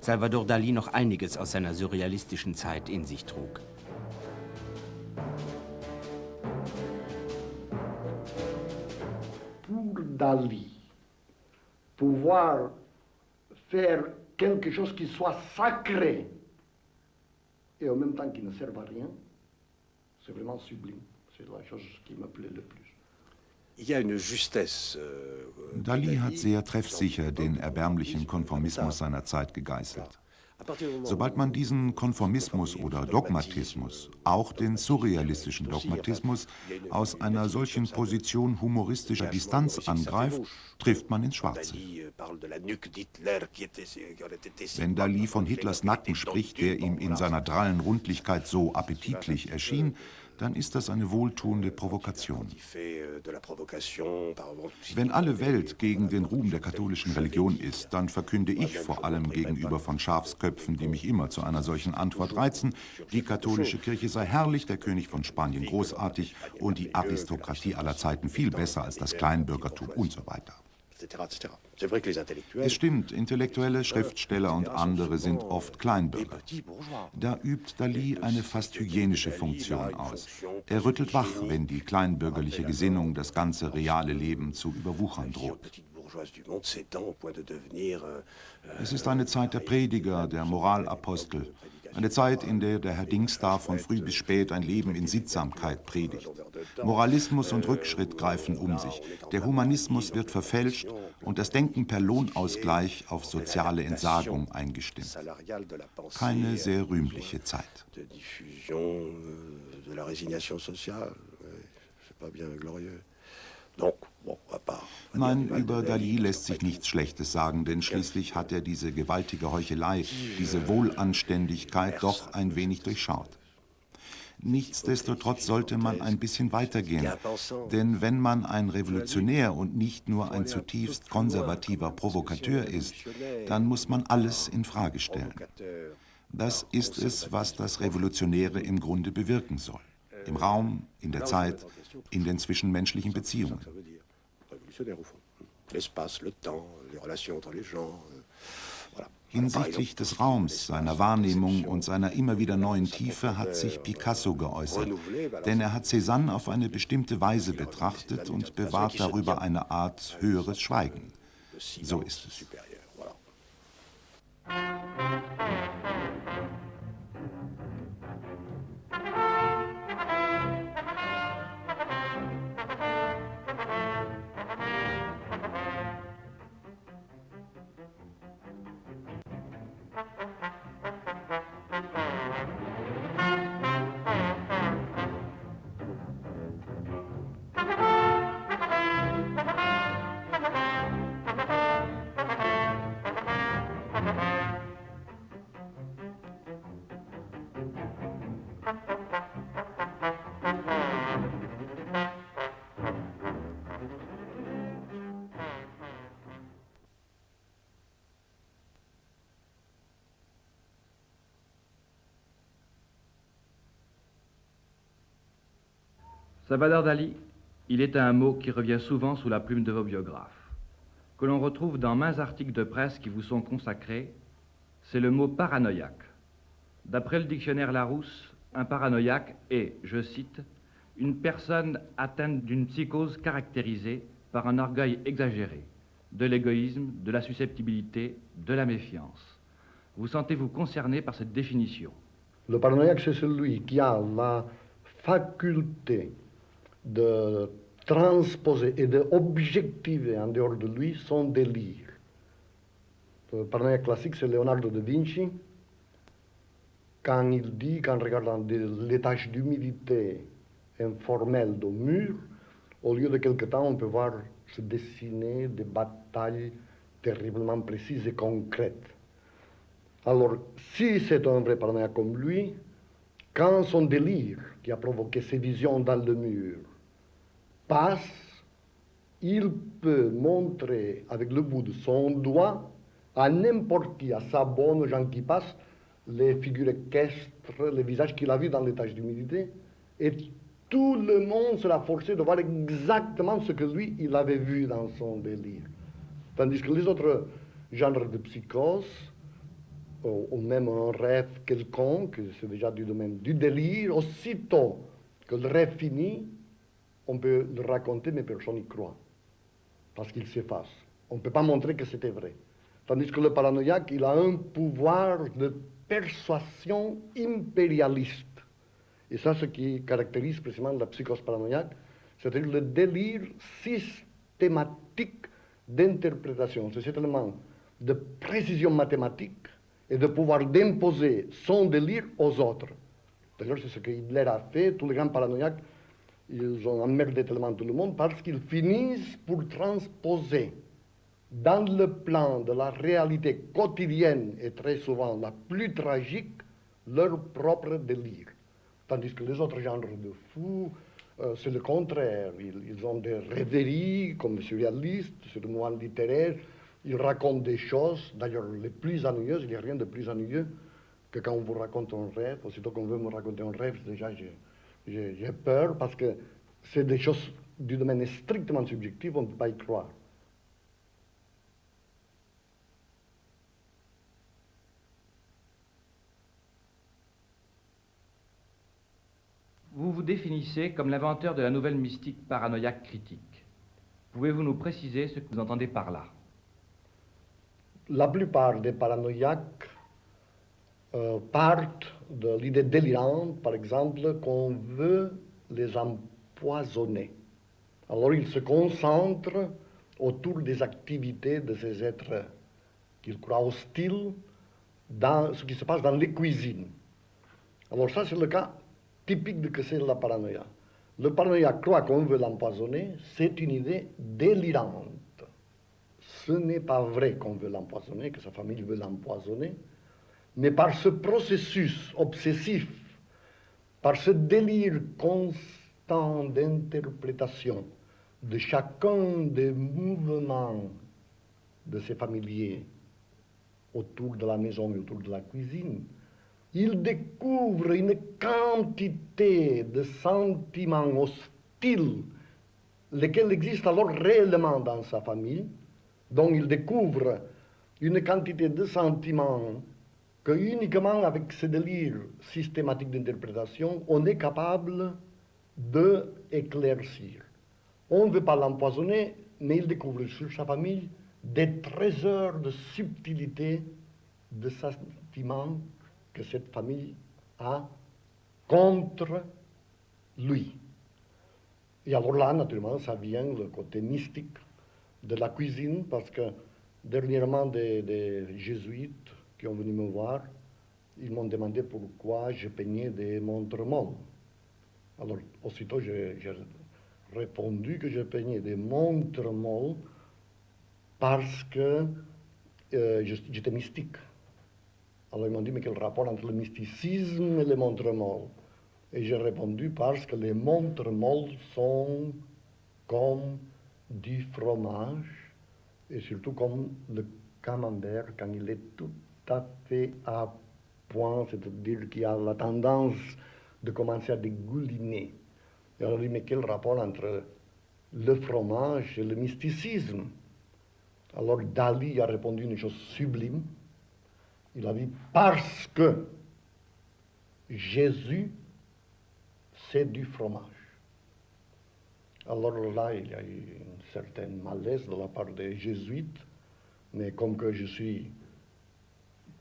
Salvador Dalí noch einiges aus seiner surrealistischen Zeit in sich trug. Pour Dalí, pouvoir faire quelque chose qui soit sacré et en même temps qui ne serve à rien, c'est vraiment sublime. C'est la chose qui me plaît le plus. Dalí hat sehr treffsicher den erbärmlichen Konformismus seiner Zeit gegeißelt. Sobald man diesen Konformismus oder Dogmatismus, auch den surrealistischen Dogmatismus, aus einer solchen Position humoristischer Distanz angreift, trifft man ins Schwarze. Wenn Dalí von Hitlers Nacken spricht, der ihm in seiner drallen Rundlichkeit so appetitlich erschien, dann ist das eine wohltuende Provokation. Wenn alle Welt gegen den Ruhm der katholischen Religion ist, dann verkünde ich vor allem gegenüber von Schafsköpfen, die mich immer zu einer solchen Antwort reizen, die katholische Kirche sei herrlich, der König von Spanien großartig und die Aristokratie aller Zeiten viel besser als das Kleinbürgertum und so weiter. Es stimmt, Intellektuelle, Schriftsteller und andere sind oft Kleinbürger. Da übt Dalí eine fast hygienische Funktion aus. Er rüttelt wach, wenn die kleinbürgerliche Gesinnung das ganze reale Leben zu überwuchern droht. Es ist eine Zeit der Prediger, der Moralapostel. Eine Zeit, in der der Herr Dingsda von früh bis spät ein Leben in Sittsamkeit predigt. Moralismus und Rückschritt greifen um sich. Der Humanismus wird verfälscht und das Denken per Lohnausgleich auf soziale Entsagung eingestimmt. Keine sehr rühmliche Zeit. Nein, über Dalí lässt sich nichts Schlechtes sagen, denn schließlich hat er diese gewaltige Heuchelei, diese Wohlanständigkeit doch ein wenig durchschaut. Nichtsdestotrotz sollte man ein bisschen weitergehen, denn wenn man ein Revolutionär und nicht nur ein zutiefst konservativer Provokateur ist, dann muss man alles in Frage stellen. Das ist es, was das Revolutionäre im Grunde bewirken soll. Im Raum, in der Zeit, in den zwischenmenschlichen Beziehungen. Hinsichtlich des Raums, seiner Wahrnehmung und seiner immer wieder neuen Tiefe hat sich Picasso geäußert, denn er hat Cézanne auf eine bestimmte Weise betrachtet und bewahrt darüber eine Art höheres Schweigen. So ist es. Salvador Dalí, il est un mot qui revient souvent sous la plume de vos biographes, que l'on retrouve dans maints articles de presse qui vous sont consacrés, c'est le mot paranoïaque. D'après le dictionnaire Larousse, un paranoïaque est, je cite, une personne atteinte d'une psychose caractérisée par un orgueil exagéré, de l'égoïsme, de la susceptibilité, de la méfiance. Vous sentez-vous concerné par cette définition? Le paranoïaque, c'est celui qui a la faculté de transposer et d'objectiver en dehors de lui son délire. Le paranoïaque classique, c'est Leonardo da Vinci, quand il dit qu'en regardant les taches d'humidité informelles au mur, au lieu de quelque temps, on peut voir se dessiner des batailles terriblement précises et concrètes. Alors, si c'est un vrai paranoïaque comme lui, quand son délire, qui a provoqué ces visions dans le mur, passe, il peut montrer avec le bout de son doigt à n'importe qui, à sa bonne, aux gens qui passent, les figures équestres, les visages qu'il a vus dans les taches d'humidité, et tout le monde sera forcé de voir exactement ce que lui, il avait vu dans son délire. Tandis que les autres genres de psychose, ou même un rêve quelconque, c'est déjà du domaine du délire, aussitôt que le rêve finit, on peut le raconter, mais personne n'y croit, parce qu'il s'efface. On ne peut pas montrer que c'était vrai. Tandis que le paranoïaque, il a un pouvoir de persuasion impérialiste. Et ça, ce qui caractérise précisément la psychose paranoïaque, c'est-à-dire le délire systématique d'interprétation. C'est cet élément de précision mathématique et de pouvoir d'imposer son délire aux autres. D'ailleurs, c'est ce que Hitler a fait. Tous les grands paranoïaques, ils ont emmerdé tellement tout le monde parce qu'ils finissent pour transposer dans le plan de la réalité quotidienne et très souvent la plus tragique, leur propre délire. Tandis que les autres genres de fous, c'est le contraire. Ils ont des rêveries comme les surréalistes, c'est le moine littéraire. Ils racontent des choses, d'ailleurs les plus ennuyeuses. Il n'y a rien de plus ennuyeux que quand on vous raconte un rêve. Aussitôt qu'on veut me raconter un rêve, déjà j'ai peur parce que c'est des choses du domaine strictement subjectif, on ne peut pas y croire. Vous vous définissez comme l'inventeur de la nouvelle mystique paranoïaque critique. Pouvez-vous nous préciser ce que vous entendez par là? La plupart des paranoïaques partent de l'idée délirante, par exemple, qu'on veut les empoisonner. Alors ils se concentrent autour des activités de ces êtres qu'ils croient hostiles dans ce qui se passe dans les cuisines. Alors ça, c'est le cas typique de que c'est la paranoïa. Le paranoïaque croit qu'on veut l'empoisonner, c'est une idée délirante. Ce n'est pas vrai qu'on veut l'empoisonner, que sa famille veut l'empoisonner, mais par ce processus obsessif, par ce délire constant d'interprétation de chacun des mouvements de ses familiers autour de la maison et autour de la cuisine, il découvre une quantité de sentiments hostiles, lesquels existent alors réellement dans sa famille, dont il découvre une quantité de sentiments que uniquement avec ce délire systématique d'interprétation, on est capable d'éclaircir. On ne veut pas l'empoisonner, mais il découvre sur sa famille des trésors de subtilité, de sentiments que cette famille a contre lui. Et alors là, naturellement, ça vient le côté mystique de la cuisine, parce que dernièrement, des jésuites qui ont venu me voir, ils m'ont demandé pourquoi je peignais des montres molles. Alors, aussitôt, j'ai répondu que je peignais des montres molles parce que j'étais mystique. Alors ils m'ont dit, mais quel rapport entre le mysticisme et les montres molles? Et j'ai répondu, parce que les montres molles sont comme du fromage, et surtout comme le camembert quand il est tout à fait à point, c'est-à-dire qu'il a la tendance de commencer à dégouliner. Et alors il dit, mais quel rapport entre le fromage et le mysticisme? Alors Dali a répondu une chose sublime. Il a dit, parce que Jésus, c'est du fromage. Alors là, il y a eu une certaine malaise de la part des jésuites, mais comme que je suis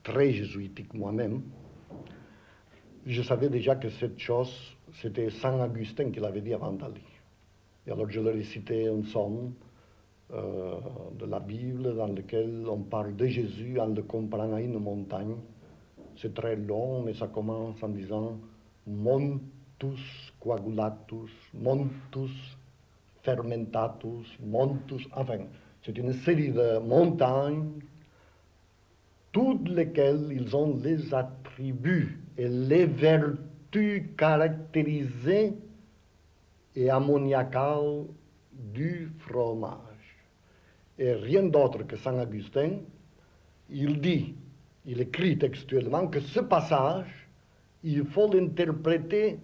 très jésuitique moi-même, je savais déjà que cette chose, c'était Saint Augustin qui l'avait dit avant Dali. Et alors je leur ai cité un psaume de la Bible dans lequel on parle de Jésus en le comparant à une montagne. C'est très long, mais ça commence en disant montus coagulatus, montus fermentatus, montus... Enfin, c'est une série de montagnes, toutes lesquelles ils ont les attributs et les vertus caractérisées et ammoniacales du fromage. Et rien d'autre que Saint Augustin, il écrit textuellement que ce passage, il faut l'interpréter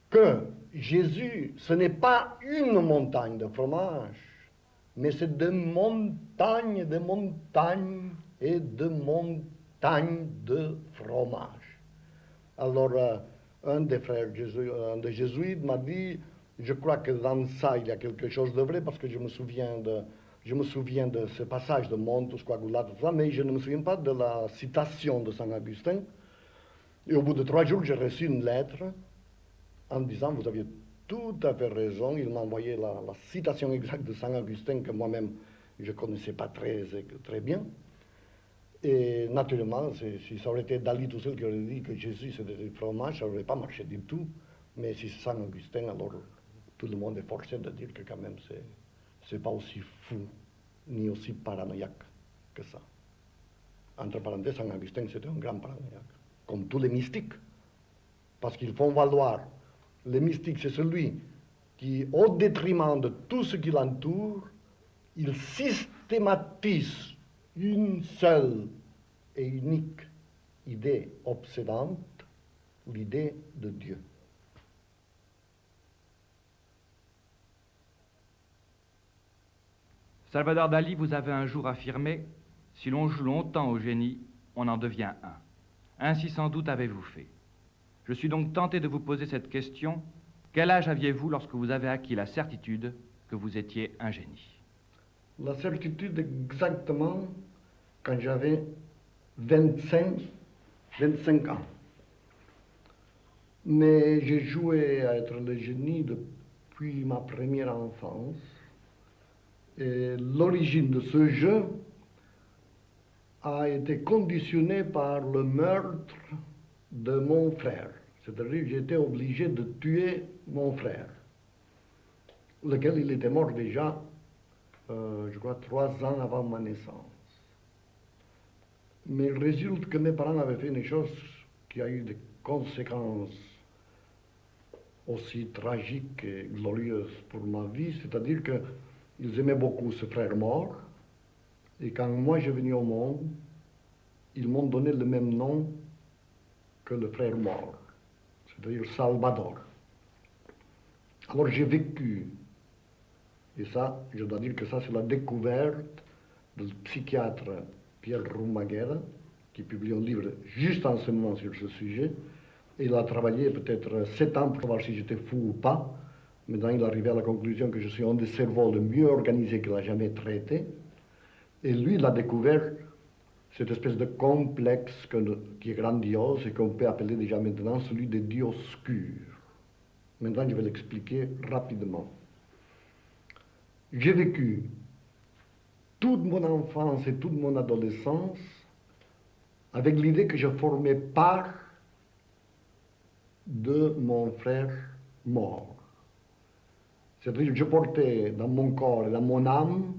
que Jésus, ce n'est pas une montagne de fromage, mais c'est des montagnes et de montagnes montagne de fromage. Alors, un des frères un des jésuites m'a dit, je crois que dans ça, il y a quelque chose de vrai, parce que je me souviens de ce passage de Montus Coagulatus, mais je ne me souviens pas de la citation de Saint Augustin. Et au bout de 3 jours, j'ai reçu une lettre en disant, vous aviez tout à fait raison. Il m'a envoyé la citation exacte de Saint Augustin, que moi-même, je ne connaissais pas très bien. Et naturellement, si ça aurait été Dali tout seul qui aurait dit que Jésus c'était du fromage, ça n'aurait pas marché du tout. Mais si c'est Saint Augustin, alors tout le monde est forcé de dire que quand même c'est pas aussi fou, ni aussi paranoïaque que ça. Entre parenthèses, Saint Augustin c'était un grand paranoïaque, comme tous les mystiques. Parce qu'ils font valoir, le mystique c'est celui qui, au détriment de tout ce qui l'entoure, il systématise une seule et unique idée obsédante, l'idée de Dieu. Salvador Dali vous avait un jour affirmé, si l'on joue longtemps au génie, on en devient un. Ainsi sans doute avez-vous fait. Je suis donc tenté de vous poser cette question. Quel âge aviez-vous lorsque vous avez acquis la certitude que vous étiez un génie? La certitude exactement quand j'avais 25 ans. Mais j'ai joué à être le génie depuis ma première enfance. Et l'origine de ce jeu a été conditionnée par le meurtre de mon frère. C'est-à-dire que j'étais obligé de tuer mon frère, lequel il était mort déjà, je crois, 3 ans avant ma naissance. Mais il résulte que mes parents avaient fait une chose qui a eu des conséquences aussi tragiques et glorieuses pour ma vie, c'est-à-dire qu'ils aimaient beaucoup ce frère mort, et quand moi je venu au monde, ils m'ont donné le même nom que le frère mort, c'est-à-dire Salvador. Alors j'ai vécu, et ça, je dois dire que ça c'est la découverte du psychiatre Pierre Roumaguera, qui publie un livre juste en ce moment sur ce sujet. Et il a travaillé peut-être 7 ans pour voir si j'étais fou ou pas. Maintenant, il est arrivé à la conclusion que je suis un des cerveaux le mieux organisé qu'il a jamais traité. Et lui, il a découvert cette espèce de complexe qui est grandiose et qu'on peut appeler déjà maintenant celui des Dioscures. Maintenant, je vais l'expliquer rapidement. J'ai vécu toute mon enfance et toute mon adolescence avec l'idée que je formais part de mon frère mort. C'est-à-dire que je portais dans mon corps et dans mon âme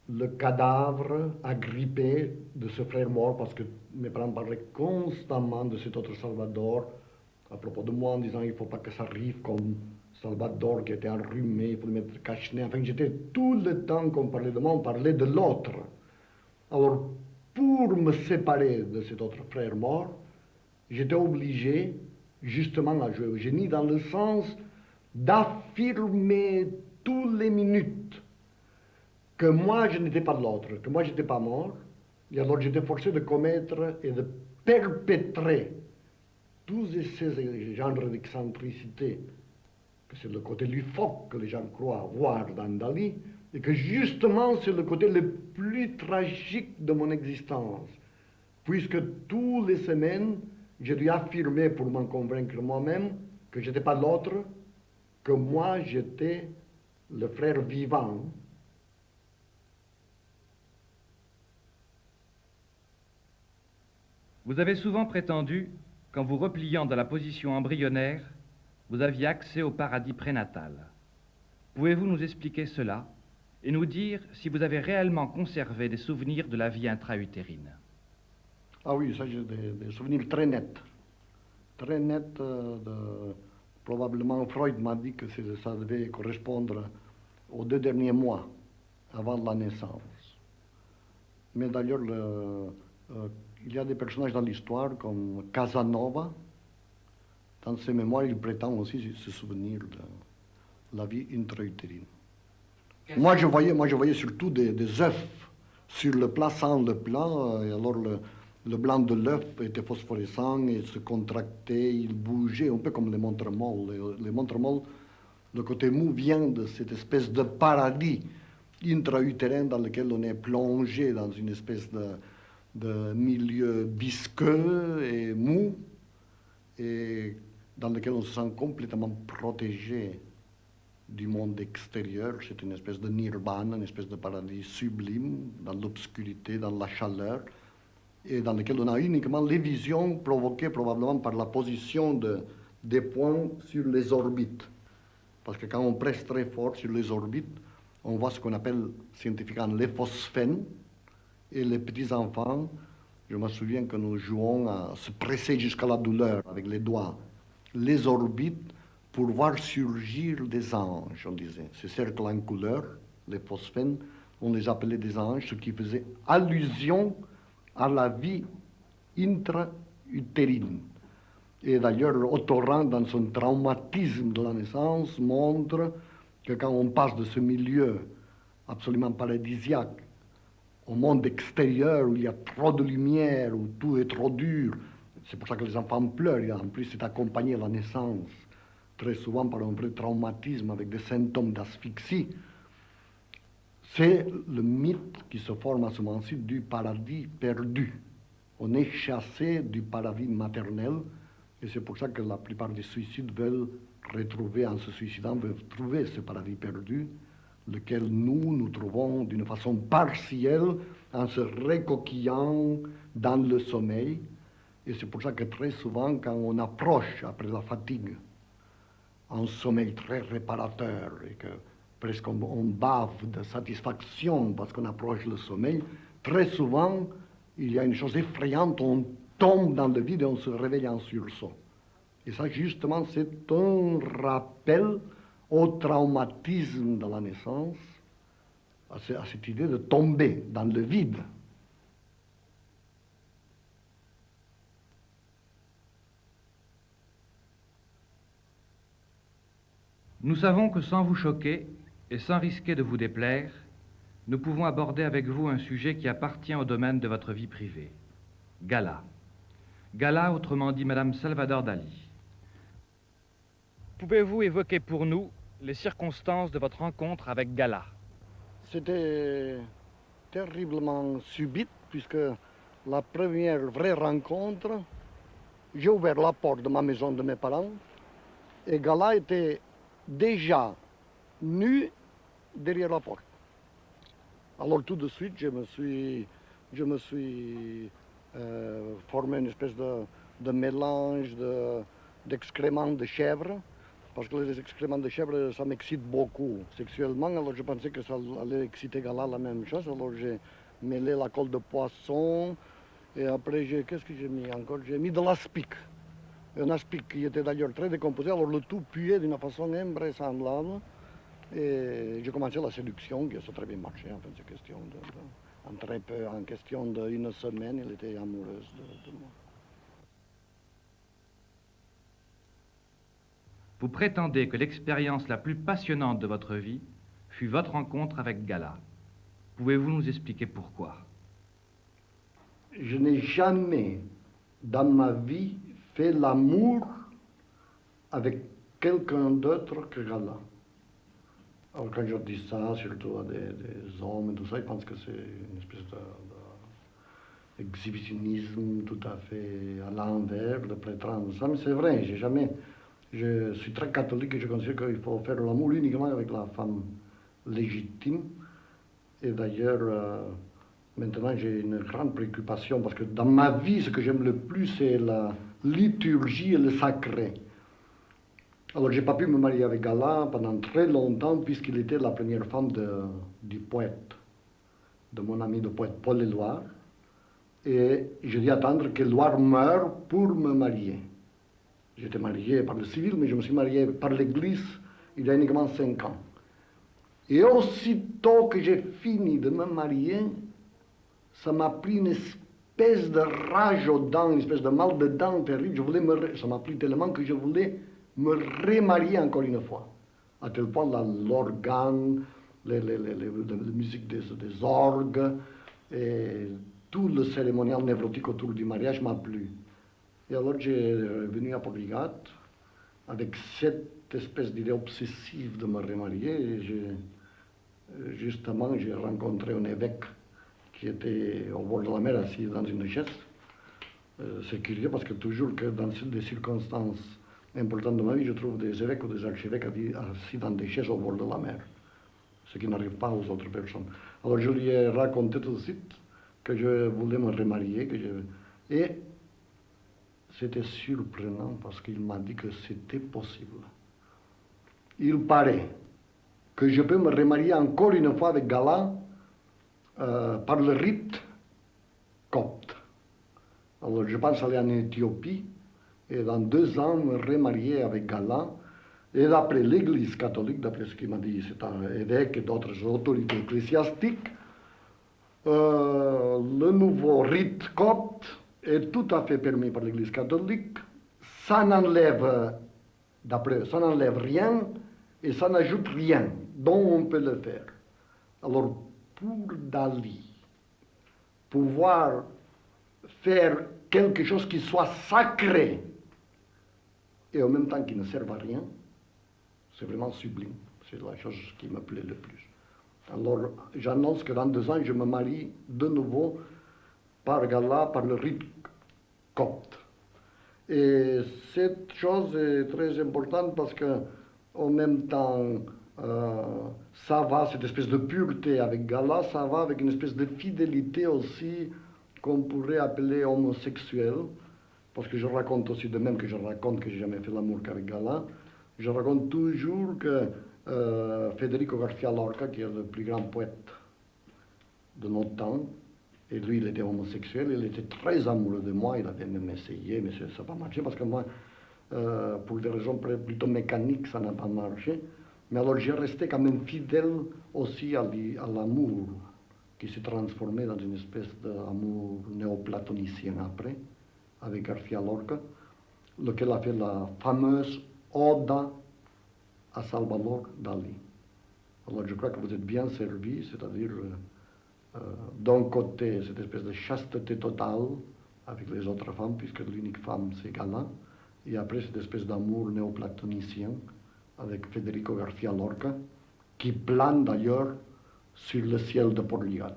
le cadavre agrippé de ce frère mort, parce que mes parents parlaient constamment de cet autre Salvador à propos de moi en disant il ne faut pas que ça arrive comme Salvador qui était enrhumé, il faut le mettre cache-nez. Enfin, j'étais tout le temps qu'on parlait de moi, on parlait de l'autre. Alors, pour me séparer de cet autre frère mort, j'étais obligé justement à jouer au génie dans le sens d'affirmer toutes les minutes que moi je n'étais pas de l'autre, que moi je n'étais pas mort, et alors j'étais forcé de commettre et de perpétrer tous ces genres d'excentricité, que c'est le côté loufoque que les gens croient voir dans Dali, et que justement c'est le côté le plus tragique de mon existence, puisque toutes les semaines, j'ai dû affirmer pour m'en convaincre moi-même que je n'étais pas l'autre, que moi j'étais le frère vivant. Vous avez souvent prétendu qu'en vous repliant dans la position embryonnaire, vous aviez accès au paradis prénatal. Pouvez-vous nous expliquer cela et nous dire si vous avez réellement conservé des souvenirs de la vie intra-utérine? Ah oui, ça j'ai des souvenirs très nets. Très nets. Probablement Freud m'a dit que ça devait correspondre aux 2 derniers mois avant la naissance. Mais d'ailleurs, il y a des personnages dans l'histoire comme Casanova. Dans ses mémoires, il prétend aussi se souvenir de la vie intra-utérine. Moi, je voyais surtout des œufs sur le plat, sans le plat. Et alors, Le blanc de l'œuf était phosphorescent et se contractait, il bougeait, un peu comme les montres molles. Les montres molles, le côté mou vient de cette espèce de paradis intra-utérin dans lequel on est plongé dans une espèce de milieu visqueux et mou, et dans lequel on se sent complètement protégé du monde extérieur. C'est une espèce de nirvana, une espèce de paradis sublime, dans l'obscurité, dans la chaleur, et dans lequel on a uniquement les visions provoquées probablement par la position des points sur les orbites. Parce que quand on presse très fort sur les orbites, on voit ce qu'on appelle scientifiquement les phosphènes, et les petits-enfants, je me souviens que nous jouons à se presser jusqu'à la douleur avec les doigts, les orbites, pour voir surgir des anges, on disait. Ces cercles en couleur, les phosphènes, on les appelait des anges, ce qui faisait allusion à la vie intra-utérine. Et d'ailleurs, Otto dans son traumatisme de la naissance, montre que quand on passe de ce milieu absolument paradisiaque au monde extérieur où il y a trop de lumière, où tout est trop dur, c'est pour ça que les enfants pleurent, et en plus c'est accompagné à la naissance, très souvent par un vrai traumatisme avec des symptômes d'asphyxie. C'est le mythe qui se forme à ce moment-ci du paradis perdu. On est chassé du paradis maternel, et c'est pour ça que la plupart des suicides veulent retrouver, en se suicidant, veulent trouver ce paradis perdu, lequel nous trouvons d'une façon partielle en se recoquillant dans le sommeil. Et c'est pour ça que très souvent, quand on approche après la fatigue, un sommeil très réparateur, et que presque on bave de satisfaction parce qu'on approche le sommeil, très souvent, il y a une chose effrayante, on tombe dans le vide et on se réveille en sursaut. Et ça, justement, c'est un rappel au traumatisme de la naissance, à cette idée de tomber dans le vide. Nous savons que sans vous choquer et sans risquer de vous déplaire, nous pouvons aborder avec vous un sujet qui appartient au domaine de votre vie privée. Gala. Gala, autrement dit Madame Salvador Dali. Pouvez-vous évoquer pour nous les circonstances de votre rencontre avec Gala? C'était terriblement subite, puisque la première vraie rencontre, j'ai ouvert la porte de ma maison de mes parents, et Gala était déjà nu derrière la porte. Alors tout de suite, je me suis formé une espèce de mélange d'excréments de chèvre, parce que les excréments de chèvre, ça m'excite beaucoup sexuellement, alors je pensais que ça allait exciter Gala la même chose, alors j'ai mêlé la colle de poisson, et après, qu'est-ce que j'ai mis encore? J'ai mis de l'aspic. Un aspic qui était d'ailleurs très décomposé, alors le tout puait d'une façon invraisemblable. Et j'ai commencé la séduction, qui a très bien marché. En fait, c'est question en question d'une semaine, elle était amoureuse de moi. Vous prétendez que l'expérience la plus passionnante de votre vie fut votre rencontre avec Gala. Pouvez-vous nous expliquer pourquoi? Je n'ai jamais, dans ma vie, fait l'amour avec quelqu'un d'autre que Gala. Alors quand je dis ça, surtout à des hommes et tout ça, ils pensent que c'est une espèce d'exhibitionnisme tout à fait à l'envers, de prétendre ça, mais c'est vrai, je suis très catholique et je considère qu'il faut faire l'amour uniquement avec la femme légitime. Et d'ailleurs, maintenant j'ai une grande préoccupation parce que dans ma vie, ce que j'aime le plus, c'est la liturgie et le sacré. Alors, je n'ai pas pu me marier avec Gala pendant très longtemps, puisqu'il était la première femme du poète, de mon ami de poète Paul Éluard. Et j'ai dû attendre que Éluard meure pour me marier. J'étais marié par le civil, mais je me suis marié par l'église il y a uniquement 5 ans. Et aussitôt que j'ai fini de me marier, ça m'a pris une espèce de rage aux dents, une espèce de mal de dents terrible. Ça m'a pris tellement que je voulais me remarier encore une fois. À tel point, l'organe, la musique des orgues, et tout le cérémonial névrotique autour du mariage m'a plu. Et alors j'ai venu à Portligat avec cette espèce d'idée obsessive de me remarier. Et justement, j'ai rencontré un évêque qui était au bord de la mer, assis dans une chaise. C'est curieux parce que toujours que dans des circonstances importantes de ma vie, je trouve des évêques ou des archevêques assis dans des chaises au bord de la mer, ce qui n'arrive pas aux autres personnes. Alors je lui ai raconté tout de suite que je voulais me remarier, et c'était surprenant parce qu'il m'a dit que c'était possible. Il paraît que je peux me remarier encore une fois avec Gala par le rite copte. Alors je pense aller en Éthiopie et dans 2 ans me remarier avec Gala. Et d'après l'Église catholique, d'après ce qu'il m'a dit cet évêque et d'autres autorités ecclésiastiques, le nouveau rite copte est tout à fait permis par l'Église catholique. Ça n'enlève rien et ça n'ajoute rien, donc on peut le faire. Alors pour Dali, pouvoir faire quelque chose qui soit sacré et en même temps qui ne serve à rien, c'est vraiment sublime. C'est la chose qui me plaît le plus. Alors j'annonce que dans 2 ans, je me marie de nouveau par Gala, par le rite copte. Et cette chose est très importante parce que en même temps, ça va, cette espèce de pureté avec Gala, ça va avec une espèce de fidélité aussi qu'on pourrait appeler homosexuelle, parce que je raconte aussi, de même que je raconte que j'ai jamais fait l'amour qu'avec Gala, je raconte toujours que Federico García Lorca, qui est le plus grand poète de notre temps, et lui il était homosexuel, il était très amoureux de moi, il avait même essayé, mais ça n'a pas marché, parce que moi, pour des raisons plutôt mécaniques, ça n'a pas marché. Mais alors j'ai resté quand même fidèle aussi à l'amour, qui s'est transformé dans une espèce d'amour néoplatonicien après, avec García Lorca, lequel a fait la fameuse Oda à Salvador Dali. Alors je crois que vous êtes bien servi, c'est-à-dire d'un côté cette espèce de chasteté totale avec les autres femmes, puisque l'unique femme c'est Gala, et après cette espèce d'amour néoplatonicien avec Federico García Lorca, qui plane d'ailleurs sur le ciel de Portligat.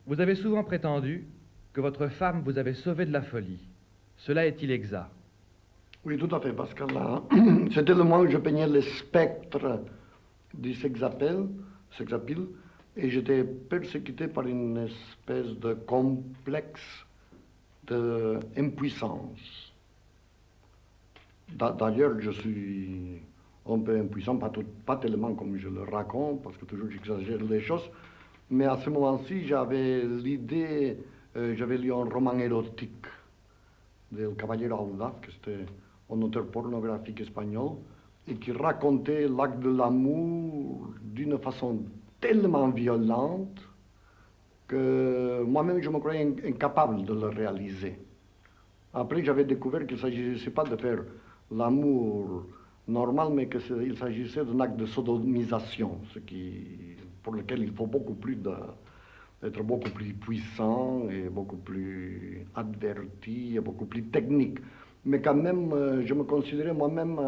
Vous avez souvent prétendu que votre femme vous avait sauvé de la folie. Cela est-il exact? Oui, tout à fait, parce que là, c'était le moment où je peignais le spectre du sexapile, et j'étais persécuté par une espèce de complexe d'impuissance. D'ailleurs, je suis un peu impuissant, pas tellement comme je le raconte, parce que toujours j'exagère les choses, mais à ce moment-ci, j'avais l'idée, j'avais lu un roman érotique de Caballero Audaz, que c'était un auteur pornographique espagnol, et qui racontait l'acte de l'amour d'une façon tellement violente que moi-même je me croyais incapable de le réaliser. Après, j'avais découvert qu'il ne s'agissait pas de faire l'amour normal, mais qu'il s'agissait d'un acte de sodomisation, pour lequel il faut être beaucoup plus puissant et beaucoup plus averti et beaucoup plus technique. Mais quand même, je me considérais moi-même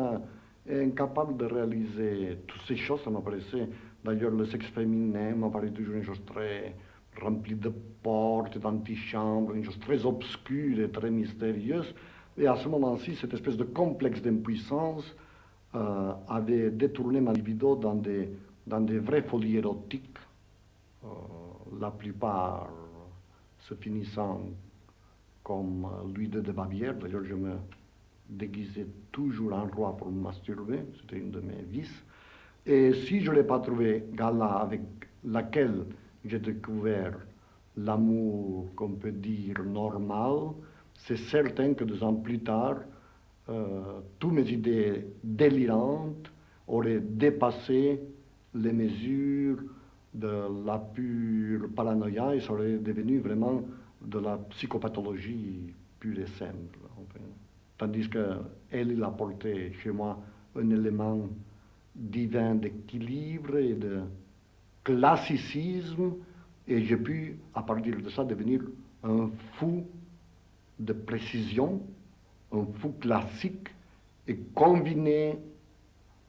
incapable de réaliser toutes ces choses. Ça m'apparaissait, d'ailleurs, le sexe féminin m'apparaît toujours une chose très remplie de portes, d'antichambres, une chose très obscure et très mystérieuse. Et à ce moment-ci, cette espèce de complexe d'impuissance avait détourné ma libido dans des vraies folies érotiques, la plupart se finissant comme Louis II de Bavière. D'ailleurs, je me déguisais toujours en roi pour me masturber, c'était une de mes vices. Et si je n'ai pas trouvé Gala avec laquelle j'ai découvert l'amour qu'on peut dire normal, c'est certain que 2 ans plus tard, toutes mes idées délirantes auraient dépassé les mesures de la pure paranoïa et ça aurait devenu vraiment de la psychopathologie pure et simple. Enfin. Tandis qu'elle, il a porté chez moi un élément divin d'équilibre et de classicisme, et j'ai pu, à partir de ça, devenir un fou de précision, un fou classique, et combiner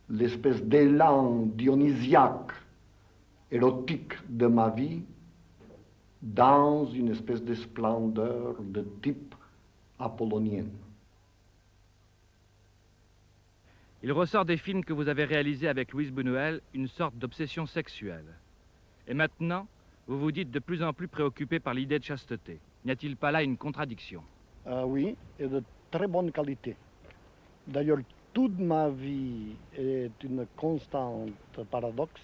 l'espèce d'élan dionysiaque, érotique de ma vie dans une espèce de splendeur de type apollonien. Il ressort des films que vous avez réalisés avec Luis Buñuel une sorte d'obsession sexuelle. Et maintenant, vous vous dites de plus en plus préoccupé par l'idée de chasteté. N'y a-t-il pas là une contradiction? Oui, et de très bonne qualité. D'ailleurs, toute ma vie est une constante paradoxe,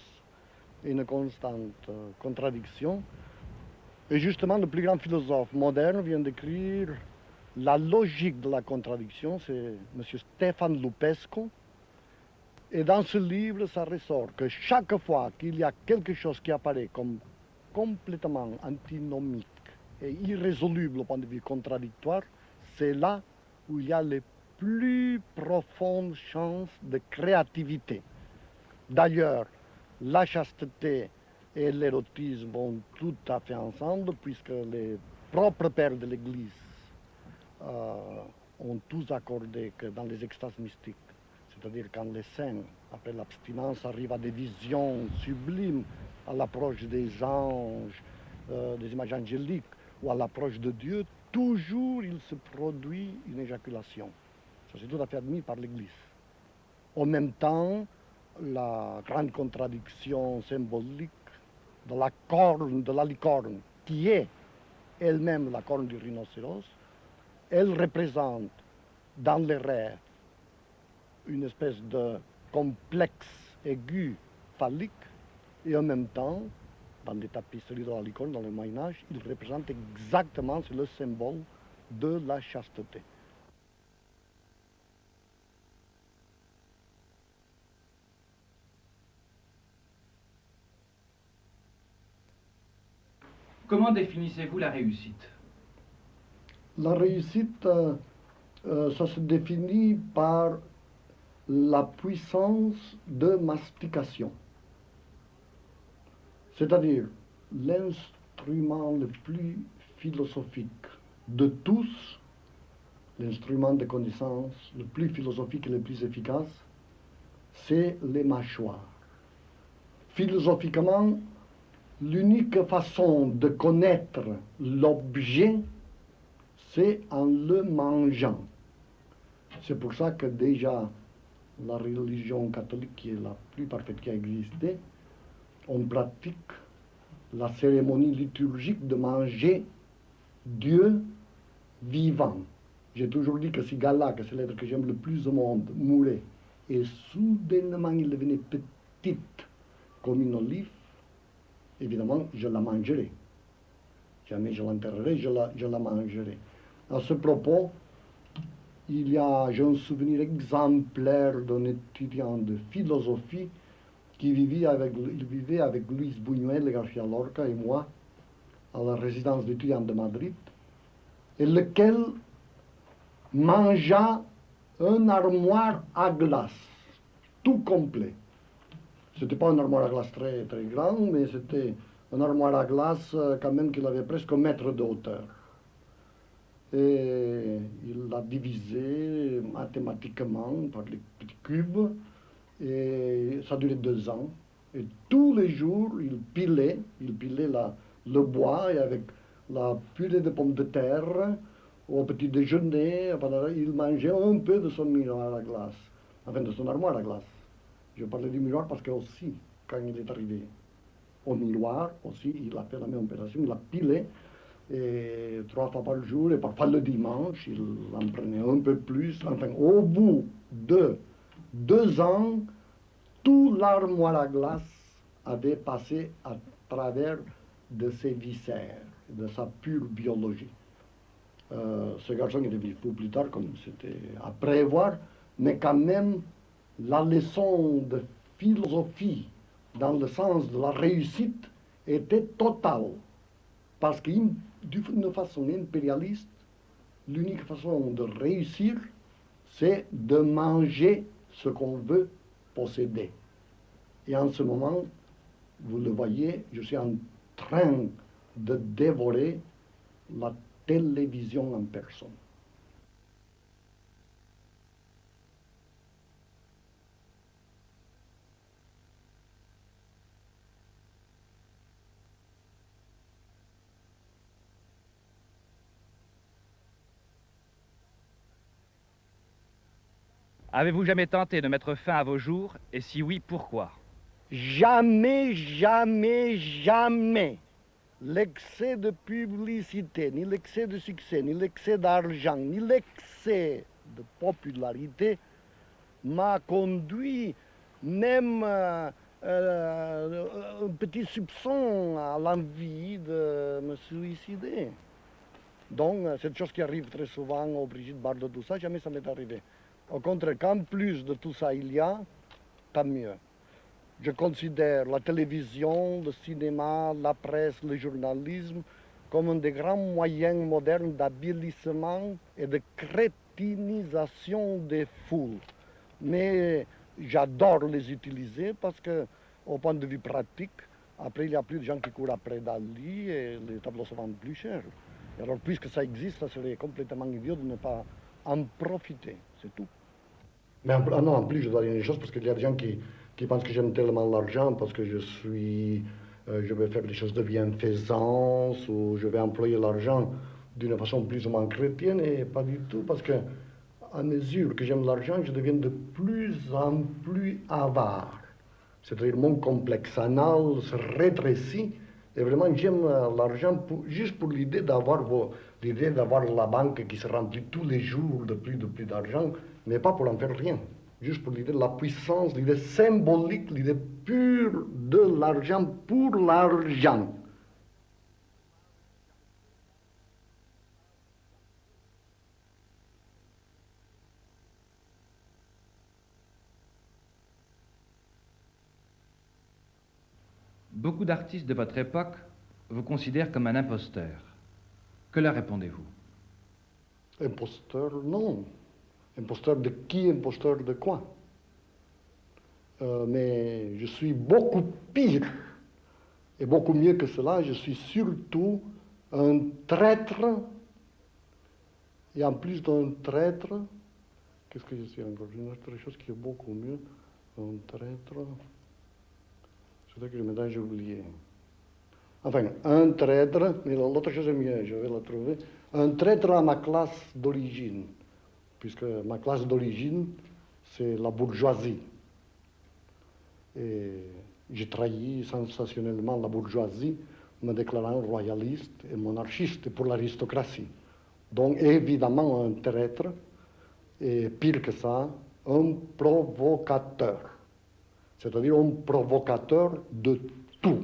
une constante contradiction. Et justement, le plus grand philosophe moderne vient d'écrire la logique de la contradiction, c'est M. Stéphane Lupescu. Et dans ce livre, ça ressort que chaque fois qu'il y a quelque chose qui apparaît comme complètement antinomique et irrésoluble au point de vue contradictoire, c'est là où il y a les plus profondes chances de créativité. D'ailleurs, la chasteté et l'érotisme vont tout à fait ensemble, puisque les propres pères de l'Église ont tous accordé que dans les extases mystiques, c'est-à-dire quand les saints, après l'abstinence, arrivent à des visions sublimes, à l'approche des anges, des images angéliques, ou à l'approche de Dieu, toujours il se produit une éjaculation. Ça, c'est tout à fait admis par l'Église. En même temps, la grande contradiction symbolique de la corne, de la licorne, qui est elle-même la corne du rhinocéros, elle représente dans les rêves une espèce de complexe aigu phallique, et en même temps, dans les tapisseries de la licorne, dans le Moyen-Âge, il représente exactement, c'est le symbole de la chasteté. Comment définissez-vous la réussite? La réussite, ça se définit par la puissance de mastication. C'est-à-dire l'instrument le plus philosophique de tous, l'instrument de connaissance le plus philosophique et le plus efficace, c'est les mâchoires. Philosophiquement, l'unique façon de connaître l'objet, c'est en le mangeant. C'est pour ça que déjà la religion catholique, qui est la plus parfaite qui a existé, on pratique la cérémonie liturgique de manger Dieu vivant. J'ai toujours dit que si Gala, que c'est l'être que j'aime le plus au monde, mourait, et soudainement il devenait petite comme une olive, évidemment, je la mangerai. Jamais je l'enterrerai, je la mangerai. À ce propos, j'ai un souvenir exemplaire d'un étudiant de philosophie qui vivait avec Luis Buñuel, García Lorca et moi à la résidence d'étudiants de Madrid, et lequel mangea un armoire à glace, tout complet. C'était pas un armoire à glace très, très grand, mais c'était un armoire à glace quand même qu'il avait presque 1 mètre de hauteur. Et il l'a divisé mathématiquement par les petits cubes, et ça durait 2 ans. Et tous les jours, il pilait le bois, et avec la purée de pommes de terre, au petit déjeuner, il mangeait un peu de son miroir à glace, enfin de son armoire à glace. Je parlais du miroir parce que aussi, quand il est arrivé au miroir, aussi, il a fait la même opération, il a pilé, et 3 fois par jour, et parfois le dimanche, il en prenait un peu plus. Enfin, au bout de 2 ans, tout l'armoire à glace avait passé à travers de ses viscères, de sa pure biologie. Ce garçon est devenu fou plus tard, comme c'était à prévoir, mais quand même, la leçon de philosophie, dans le sens de la réussite, était totale. Parce que d'une façon impérialiste, l'unique façon de réussir, c'est de manger ce qu'on veut posséder. Et en ce moment, vous le voyez, je suis en train de dévorer la télévision en personne. Avez-vous jamais tenté de mettre fin à vos jours, et si oui, pourquoi? Jamais, jamais, jamais l'excès de publicité, ni l'excès de succès, ni l'excès d'argent, ni l'excès de popularité m'a conduit même un petit soupçon à l'envie de me suicider. Donc, cette chose qui arrive très souvent aux Brigitte Bardot, tout ça, jamais ça m'est arrivé. Au contraire, qu'en plus de tout ça il y a, tant mieux. Je considère la télévision, le cinéma, la presse, le journalisme comme un des grands moyens modernes d'avilissement et de crétinisation des foules. Mais j'adore les utiliser parce que, au point de vue pratique, après il n'y a plus de gens qui courent après Dali et les tableaux se vendent plus cher. Et alors, puisque ça existe, ça serait complètement idiot de ne pas en profiter, c'est tout. Mais en plus, je dois dire une chose, parce qu'il y a des gens qui pensent que j'aime tellement l'argent, parce que je vais faire des choses de bienfaisance, ou je vais employer l'argent d'une façon plus ou moins chrétienne, et pas du tout, parce que à mesure que j'aime l'argent, je deviens de plus en plus avare. C'est-à-dire mon complexe anal se rétrécit, et vraiment j'aime l'argent juste pour l'idée d'avoir la banque qui se remplit tous les jours de plus d'argent, mais pas pour en faire rien. Juste pour l'idée de la puissance, l'idée symbolique, l'idée pure de l'argent pour l'argent. Beaucoup d'artistes de votre époque vous considèrent comme un imposteur. Que leur répondez-vous? Imposteur, non. Imposteur de qui? Imposteur de quoi? Mais je suis beaucoup pire. Et beaucoup mieux que cela, je suis surtout un traître. Et en plus d'un traître, qu'est-ce que je suis encore? Une autre chose qui est beaucoup mieux. Un traître. C'est vrai que maintenant j'ai oublié. Enfin, un traître, mais l'autre chose est mieux, je vais la trouver. Un traître à ma classe d'origine, puisque ma classe d'origine, c'est la bourgeoisie. Et j'ai trahi sensationnellement la bourgeoisie, me déclarant royaliste et monarchiste pour l'aristocratie. Donc, évidemment, un traître, et pire que ça, un provocateur. C'est-à-dire un provocateur de tout.